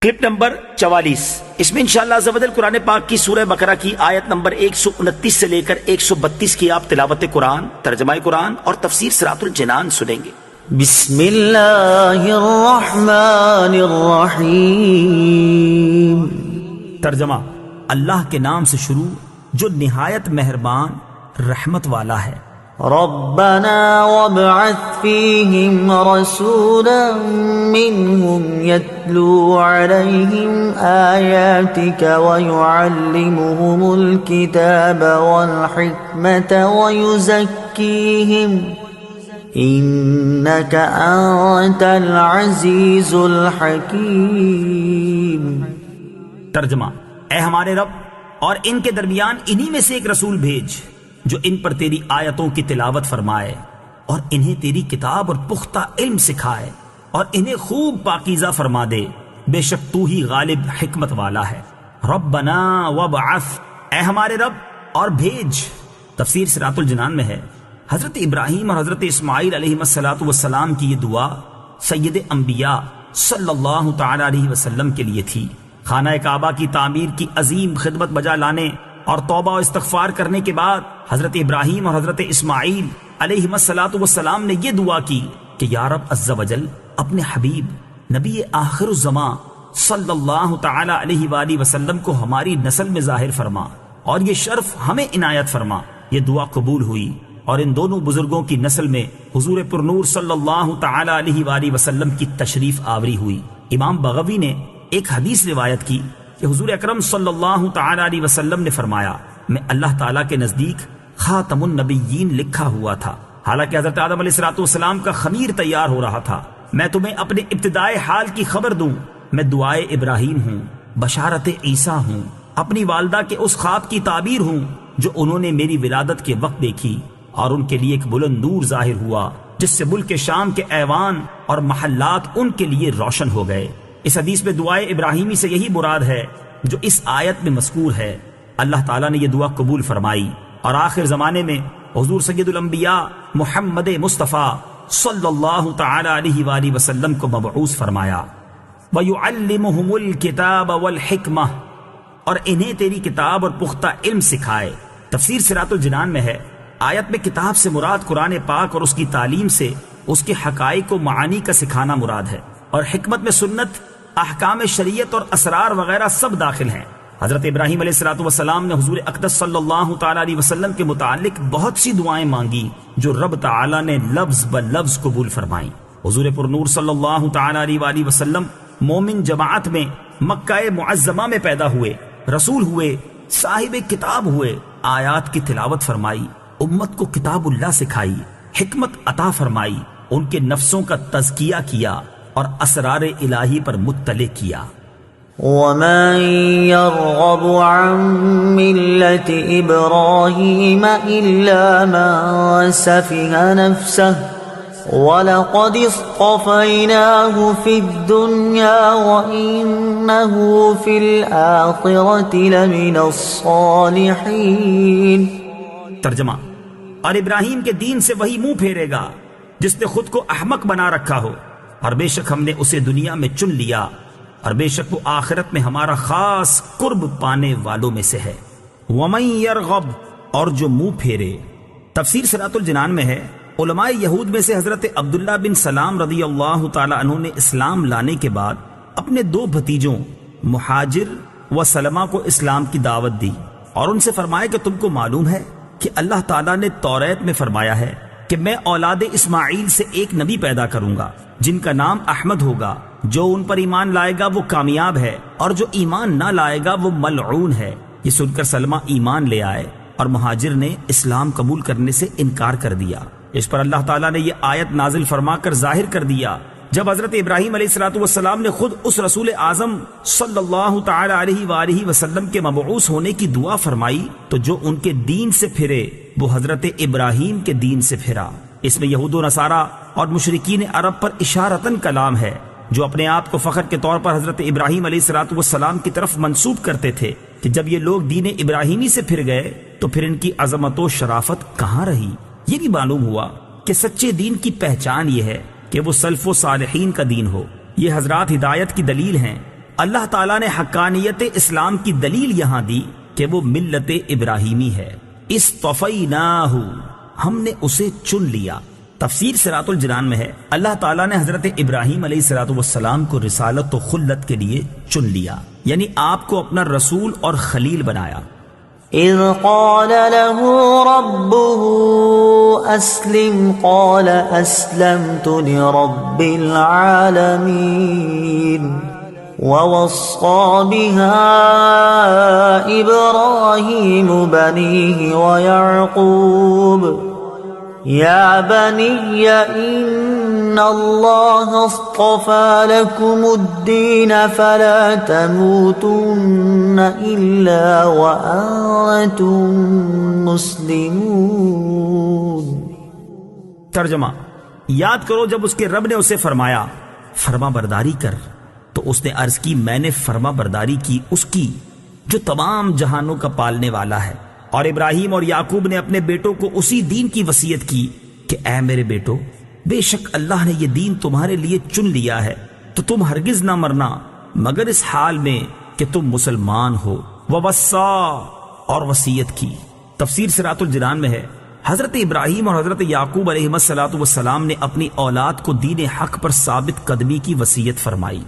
Clip number 44 اس میں انشاءاللہ عز و جل قرآن پاک کی سورہ بقرہ کی آیت نمبر 129 سے لے کر 132 کی آپ تلاوت قرآن، ترجمہ قرآن اور تفسیر صراط الجنان سنیں گے۔ بسم اللہ الرحمن الرحیم۔ ترجمہ: اللہ کے نام سے شروع جو نہایت مہربان رحمت والا ہے۔ ربنا وابعث فیہم رسولا منہم یتلو علیہم آیاتک ویعلمہم الکتاب والحکمت ویزکیہم انک انت العزیز الحکیم۔ ترجمہ: اے ہمارے رب، اور ان کے درمیان انہی میں سے ایک رسول بھیج جو ان پر تیری آیتوں کی تلاوت فرمائے اور انہیں تیری کتاب اور پختہ علم سکھائے اور انہیں خوب پاکیزہ فرما دے، بے شک تو ہی غالب حکمت والا ہے۔ ربنا وابعث، اے ہمارے رب اور بھیج۔ تفسیر صراط الجنان میں ہے حضرت ابراہیم اور حضرت اسماعیل علیہ السلام کی یہ دعا سید انبیاء صلی اللہ تعالی علیہ وسلم کے لیے تھی۔ خانہ کعبہ کی تعمیر کی عظیم خدمت بجا لانے اور توبہ و استغفار کرنے کے بعد حضرت ابراہیم اور حضرت اسماعیل علیہ السلام نے یہ دعا کی کہ یا رب عز و جل اپنے حبیب نبی آخر الزمان صلی اللہ تعالی علیہ وآلہ وسلم کو ہماری نسل میں ظاہر فرما اور یہ شرف ہمیں عنایت فرما۔ یہ دعا قبول ہوئی اور ان دونوں بزرگوں کی نسل میں حضور پرنور صلی اللہ تعالی علیہ وآلہ وسلم کی تشریف آوری ہوئی۔ امام بغوی نے ایک حدیث روایت کی کہ حضور اکرم صلی اللہ تعالی علیہ وسلم نے فرمایا، میں اللہ تعالیٰ کے نزدیک خاتم النبیین لکھا ہوا تھا، حالانکہ حضرت آدم علیہ السلام کا خمیر تیار ہو رہا تھا۔ میں تمہیں اپنے ابتدائے حال کی خبر دوں، میں دعائے ابراہیم ہوں، بشارت عیسیٰ ہوں، اپنی والدہ کے اس خواب کی تعبیر ہوں جو انہوں نے میری ولادت کے وقت دیکھی اور ان کے لیے ایک بلند نور ظاہر ہوا جس سے ملک شام کے ایوان اور محلات ان کے لیے روشن ہو گئے۔ اس حدیث میں دعائے ابراہیمی سے یہی مراد ہے جو اس آیت میں مذکور ہے۔ اللہ تعالیٰ نے یہ دعا قبول فرمائی اور آخر زمانے میں حضور سید الانبیاء محمد مصطفیٰ صلی اللہ تعالی علیہ وآلہ وسلم کو مبعوث فرمایا۔ وَيُعَلِّمُهُمُ الْكِتَابَ وَالْحِكْمَةَ، اور انہیں تیری کتاب اور پختہ علم سکھائے۔ تفسیر صراط الجنان میں ہے آیت میں کتاب سے مراد قرآن پاک اور اس کی تعلیم سے اس کے حقائق و معانی کا سکھانا مراد ہے، اور حکمت میں سنت، احکام شریعت اور اسرار وغیرہ سب داخل ہیں۔ حضرت ابراہیم علیہ السلام نے حضور اقدس صلی اللہ تعالی علیہ وسلم کے متعلق بہت سی دعائیں مانگی جو رب تعالی نے لفظ بلفظ قبول فرمائیں۔ حضور پرنور صلی اللہ تعالی علیہ وآلہ وسلم مومن جماعت میں مکہ معظمہ میں پیدا ہوئے، رسول ہوئے، صاحب کتاب ہوئے، آیات کی تلاوت فرمائی، امت کو کتاب اللہ سکھائی، حکمت عطا فرمائی، ان کے نفسوں کا تزکیہ کیا اور اسرار الہی پر مطلع کیا۔ وَمَن يَرْغَبُ عَن مِّلَّةِ إِبْرَاهِيمَ إِلَّا مَن سَفِهَ نَفْسَهُ وَلَقَدِ اصْطَفَيْنَاهُ فِي الدُّنْيَا وَإِنَّهُ فِي الْآخِرَةِ لَمِنَ الصَّالِحِينَ۔ ترجمہ: اور ابراہیم کے دین سے وہی منہ پھیرے گا جس نے خود کو احمق بنا رکھا ہو، اور بے شک ہم نے اسے دنیا میں چن لیا، اور بے شک وہ آخرت میں ہمارا خاص قرب پانے والوں میں سے ہے۔ وَمَن يَرْغَبْ، اور جو منہ پھیرے۔ تفسیر صراط الجنان میں ہے علماء یہود میں سے حضرت عبداللہ بن سلام رضی اللہ تعالی عنہ نے اسلام لانے کے بعد اپنے دو بھتیجوں مہاجر و سلمہ کو اسلام کی دعوت دی اور ان سے فرمایا کہ تم کو معلوم ہے کہ اللہ تعالیٰ نے توریت میں فرمایا ہے کہ میں اولاد اسماعیل سے ایک نبی پیدا کروں گا جن کا نام احمد ہوگا، جو ان پر ایمان لائے گا وہ کامیاب ہے اور جو ایمان نہ لائے گا وہ ملعون ہے۔ یہ سن کر سلمہ ایمان لے آئے اور مہاجر نے اسلام قبول کرنے سے انکار کر دیا۔ اس پر اللہ تعالیٰ نے یہ آیت نازل فرما کر ظاہر کر دیا جب حضرت ابراہیم علیہ السلام نے خود اس رسول اعظم صلی اللہ تعالی علیہ وآلہ وسلم کے مبعوث ہونے کی دعا فرمائی تو جو ان کے دین سے پھرے وہ حضرت ابراہیم کے دین سے پھرا۔ اس میں یہود و نصارہ اور مشرکین عرب پر اشارتاً کلام ہے جو اپنے آپ کو فخر کے طور پر حضرت ابراہیم علیہ السلام کی طرف منسوب کرتے تھے کہ جب یہ لوگ دین ابراہیمی سے پھر گئے تو پھر ان کی عظمت و شرافت کہاں رہی۔ یہ بھی معلوم ہوا کہ سچے دین کی پہچان یہ ہے کہ وہ سلف و صالحین کا دین ہو۔ یہ حضرات ہدایت کی دلیل ہیں۔ اللہ تعالیٰ نے حقانیت اسلام کی دلیل یہاں دی کہ وہ ملت ابراہیمی ہے۔ اصطفیناہ، ہم نے اسے چن لیا۔ تفسیر صراط الجنان میں ہے اللہ تعالیٰ نے حضرت ابراہیم علیہ الصلوۃ والسلام کو رسالت و خلت کے لیے چن لیا، یعنی آپ کو اپنا رسول اور خلیل بنایا۔ إذ قال له ربه أسلم قال أسلمت لرب العالمين ووصى بها إبراهيم بنيه ويعقوب يا بني إن الله اصطفى لكم الدين فلا تموتن إلا وأنتم مسلمون۔ ترجمہ، یاد کرو جب اس کے رب نے اسے فرمایا فرما برداری کر، تو اس نے عرض کی میں نے فرما برداری کی اس کی جو تمام جہانوں کا پالنے والا ہے، اور ابراہیم اور یعقوب نے اپنے بیٹوں کو اسی دین کی وصیت کی کہ اے میرے بیٹو، بے شک اللہ نے یہ دین تمہارے لیے چن لیا ہے تو تم ہرگز نہ مرنا مگر اس حال میں کہ تم مسلمان ہو۔ ووصا، اور وصیت کی۔ تفسیر صراط الجنان میں ہے حضرت ابراہیم اور حضرت یعقوب علیہ الصلوۃ والسلام نے اپنی اولاد کو دین حق پر ثابت قدمی کی وصیت فرمائی۔